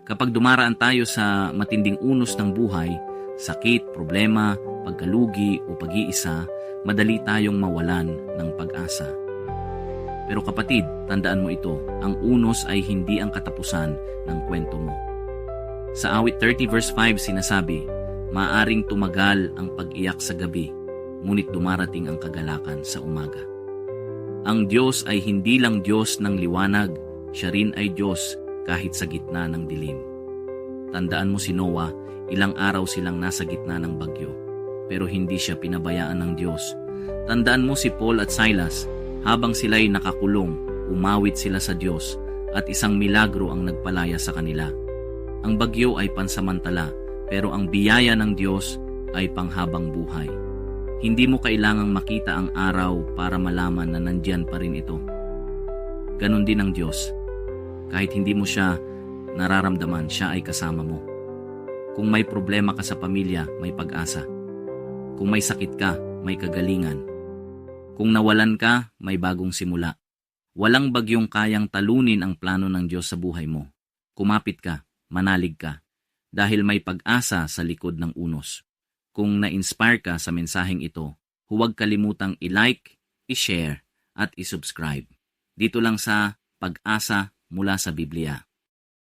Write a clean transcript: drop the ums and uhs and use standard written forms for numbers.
Kapag dumaraan tayo sa matinding unos ng buhay, sakit, problema, pagkalugi o pag-iisa, madali tayong mawalan ng pag-asa. Pero kapatid, tandaan mo ito, ang unos ay hindi ang katapusan ng kwento mo. Sa awit 30 verse 5 sinasabi, maaring tumagal ang pag-iyak sa gabi, ngunit dumarating ang kagalakan sa umaga. Ang Diyos ay hindi lang Diyos ng liwanag, siya rin ay Diyos kahit sa gitna ng dilim. Tandaan mo si Noah, ilang araw silang nasa gitna ng bagyo, pero hindi siya pinabayaan ng Diyos. Tandaan mo si Paul at Silas, habang sila'y nakakulong, umawit sila sa Diyos at isang milagro ang nagpalaya sa kanila. Ang bagyo ay pansamantala, pero ang biyaya ng Diyos ay panghabang buhay. Hindi mo kailangang makita ang araw para malaman na nandyan pa rin ito. Ganon din ang Diyos. Kahit hindi mo siya nararamdaman, siya ay kasama mo. Kung may problema ka sa pamilya, may pag-asa. Kung may sakit ka, may kagalingan. Kung nawalan ka, may bagong simula. Walang bagyong kayang talunin ang plano ng Diyos sa buhay mo. Kumapit ka, manalig ka, dahil may pag-asa sa likod ng unos. Kung na-inspire ka sa mensaheng ito, huwag kalimutang i-like, i-share, at i-subscribe. Dito lang sa Pag-asa mula sa Biblia.